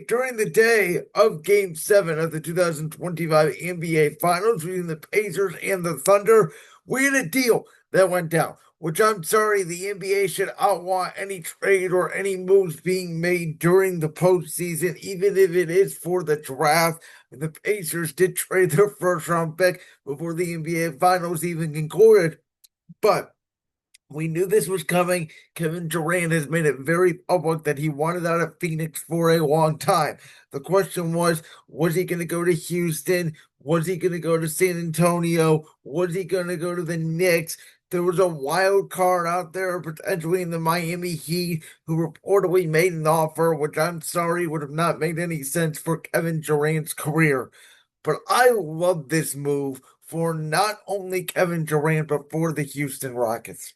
during the day of Game 7 of the 2025 NBA Finals between the Pacers and the Thunder, we had a deal that went down, which I'm sorry the NBA should outlaw any trade or any moves being made during the postseason, even if it is for the draft. The Pacers did trade their first round pick before the NBA Finals even concluded, but we knew this was coming. Kevin Durant has made it very public that he wanted out of Phoenix for a long time. The question was he going to go to Houston? Was he going to go to San Antonio? Was he going to go to the Knicks? There was a wild card out there, potentially in the Miami Heat, who reportedly made an offer, which I'm sorry would have not made any sense for Kevin Durant's career. But I love this move for not only Kevin Durant, but for the Houston Rockets.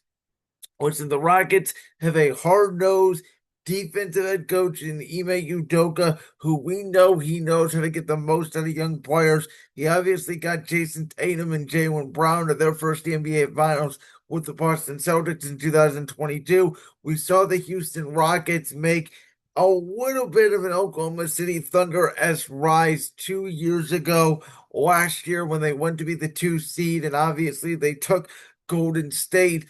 Listen, the Rockets have a hard-nosed defensive head coach in Ime Udoka, who we know he knows how to get the most out of young players. He obviously got Jason Tatum and Jaylen Brown to their first NBA Finals with the Boston Celtics in 2022. We saw the Houston Rockets make a little bit of an Oklahoma City Thunder-esque rise 2 years ago, last year when they went to be the 2 seed, and obviously they took Golden State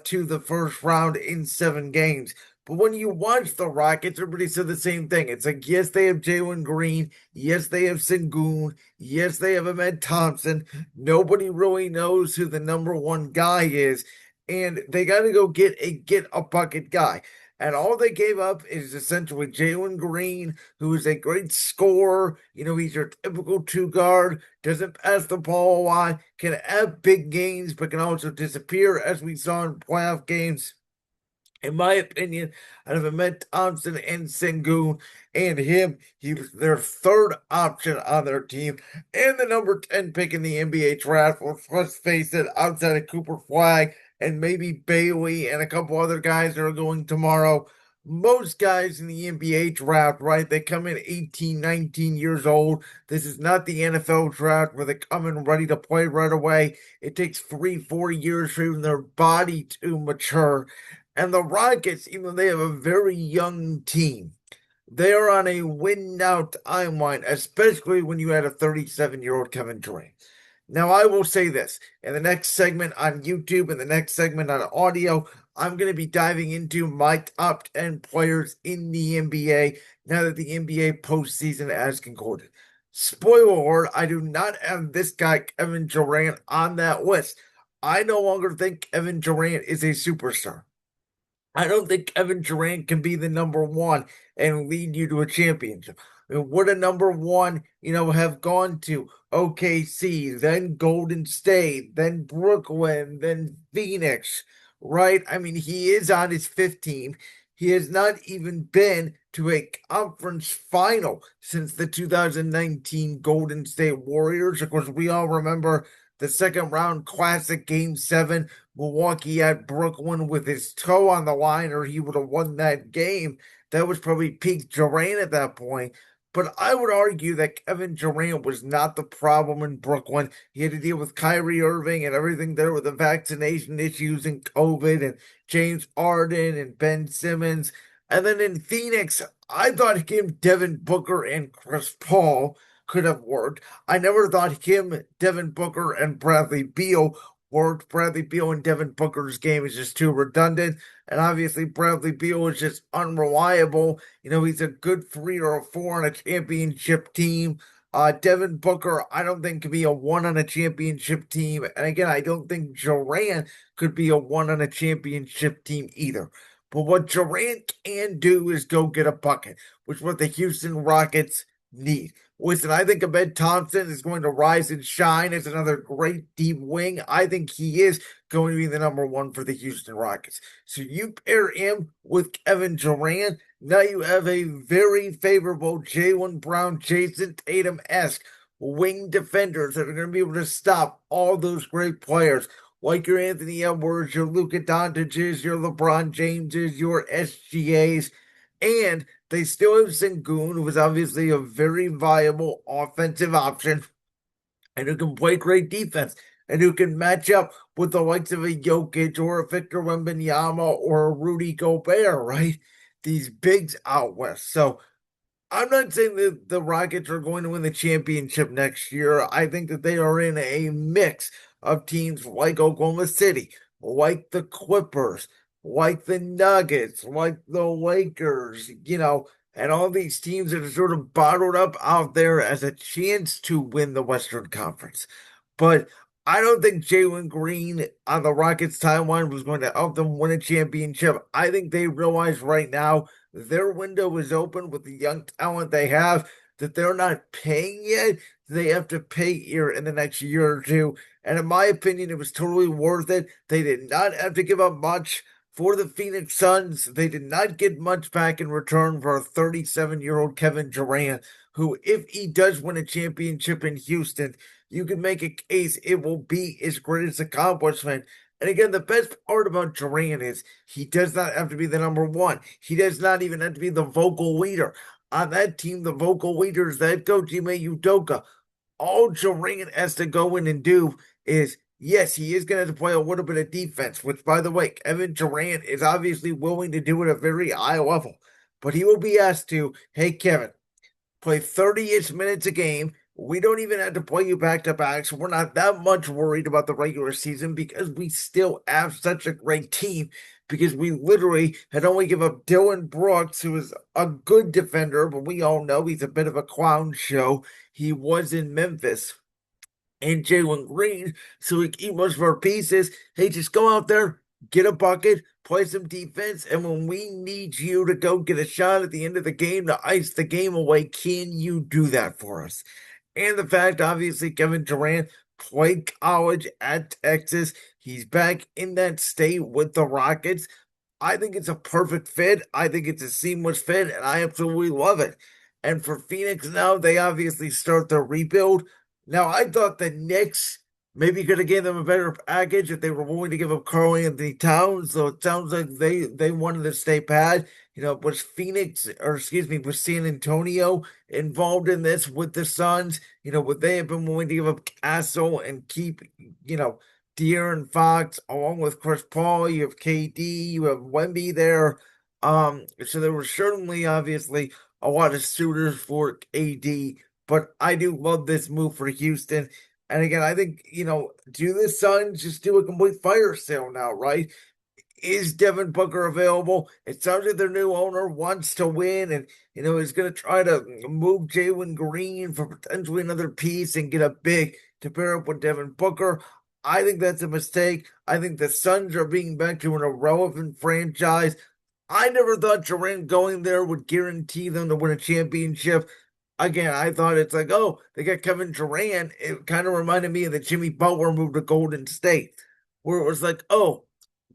to the first round in 7 games. But when you watch the Rockets, everybody said the same thing. It's like, yes, they have Jalen Green. Yes, they have Sengun. Yes, they have Ahmed Thompson. Nobody really knows who the number one guy is. And they got to go get a bucket guy. And all they gave up is essentially Jalen Green, who is a great scorer. You know, he's your typical two guard, doesn't pass the ball a lot, can have big games, but can also disappear, as we saw in playoff games. In my opinion, out of Ahmed Thompson and Sengun and him, he was their third option on their team and the number 10 pick in the NBA draft. Let's face it, outside of Cooper Flag and maybe Bailey and a couple other guys that are going tomorrow, most guys in the NBA draft, right, they come in 18, 19 years old. This is not the NFL draft where they come in ready to play right away. It takes 3, 4 years for even their body to mature. And the Rockets, even though they have a very young team, they are on a win now timeline, especially when you had a 37-year-old Kevin Durant. Now, I will say this in the next segment on YouTube and the next segment on audio, I'm going to be diving into my top 10 players in the NBA now that the NBA postseason has concluded. Spoiler alert, I do not have this guy, Kevin Durant, on that list. I no longer think Kevin Durant is a superstar. I don't think Kevin Durant can be the number one and lead you to a championship. I mean, would a number one, have gone to OKC, then Golden State, then Brooklyn, then Phoenix, right? I mean, he is on his fifth team. He has not even been to a conference final since the 2019 Golden State Warriors. Of course, we all remember the second round classic game 7. Milwaukee at Brooklyn with his toe on the line, or he would have won that game. That was probably peak Durant at that point. But I would argue that Kevin Durant was not the problem in Brooklyn. He had to deal with Kyrie Irving and everything there with the vaccination issues and COVID and James Harden and Ben Simmons. And then in Phoenix, I thought him, Devin Booker, and Chris Paul could have worked. I never thought him, Devin Booker, and Bradley Beal worked. Bradley Beal and Devin Booker's game is just too redundant. And obviously, Bradley Beal is just unreliable. He's a good 3 or a 4 on a championship team. Devin Booker, I don't think could be a 1 on a championship team. And again, I don't think Durant could be a 1 on a championship team either. But what Durant can do is go get a bucket, which is what the Houston Rockets need. Listen, I think Ahmed Thompson is going to rise and shine as another great deep wing. I think he is going to be the number one for the Houston Rockets. So you pair him with Kevin Durant. Now you have a very favorable Jaylen Brown, Jason Tatum-esque wing defenders that are going to be able to stop all those great players like your Anthony Edwards, your Luka Doncic's, your LeBron James's, your SGA's, and they still have Sengun, who is obviously a very viable offensive option and who can play great defense and who can match up with the likes of a Jokic or a Victor Wembanyama or a Rudy Gobert, right? these bigs out west. So I'm not saying that the Rockets are going to win the championship next year. I think that they are in a mix of teams like Oklahoma City, like the Clippers, like the Nuggets, like the Lakers, and all these teams that are sort of bottled up out there as a chance to win the Western Conference. But I don't think Jalen Green on the Rockets timeline was going to help them win a championship. I think they realize right now their window is open with the young talent they have that they're not paying yet. They have to pay here in the next year or two. And in my opinion, it was totally worth it. They did not have to give up much for the Phoenix Suns. They did not get much back in return for a 37-year-old Kevin Durant, who, if he does win a championship in Houston, you can make a case it will be his greatest accomplishment. And again, the best part about Durant is he does not have to be the number one. He does not even have to be the vocal leader. On that team, the vocal leader is the head coach, Ime Udoka. All Durant has to go in and do is, yes, he is going to have to play a little bit of defense, which, by the way, Kevin Durant is obviously willing to do at a very high level. But he will be asked to, hey, Kevin, play 30-ish minutes a game. We don't even have to play you back to back. So we're not that much worried about the regular season because we still have such a great team. Because we literally had only give up Dylan Brooks, who is a good defender, but we all know he's a bit of a clown show. He was in Memphis, and Jalen Green, so we keep most of our pieces. Hey, just go out there, get a bucket, play some defense, and when we need you to go get a shot at the end of the game to ice the game away, can you do that for us? And the fact, obviously, Kevin Durant played college at Texas. He's back in that state with the Rockets. I think it's a perfect fit. I think it's a seamless fit, and I absolutely love it. And for Phoenix now, they obviously start their rebuild. Now, I thought the Knicks maybe could have given them a better package if they were willing to give up Karl Anthony Towns. So it sounds like they wanted to stay pat. Was Phoenix, or excuse me, was San Antonio involved in this with the Suns? Would they have been willing to give up Castle and keep, De'Aaron Fox along with Chris Paul? You have KD, you have Wemby there. So there were certainly, obviously, a lot of suitors for AD, but I do love this move for Houston. And again, I think, do the Suns just do a complete fire sale now, right? Is Devin Booker available? It sounds like their new owner wants to win and, is going to try to move Jalen Green for potentially another piece and get a big to pair up with Devin Booker. I think that's a mistake. I think the Suns are being back to an irrelevant franchise. I never thought Durant going there would guarantee them to win a championship. Again, I thought it's like, oh, they got Kevin Durant. It kind of reminded me of the Jimmy Butler move to Golden State, where it was like, oh,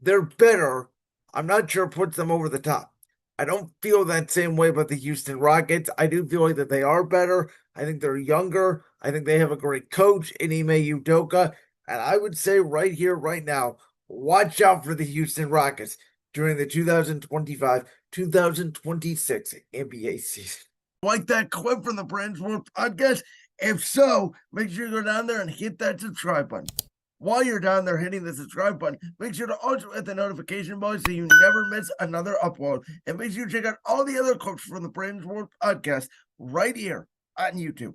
they're better. I'm not sure it puts them over the top. I don't feel that same way about the Houston Rockets. I do feel like that they are better. I think they're younger. I think they have a great coach in Ime Udoka. And I would say right here, right now, watch out for the Houston Rockets during the 2025-2026 NBA season. Like that clip from the Brands World podcast? If so, make sure you go down there and hit that subscribe button. While you're down there hitting the subscribe button, make sure to also hit the notification bell so you never miss another upload. And make sure you check out all the other clips from the Brands World podcast right here on YouTube.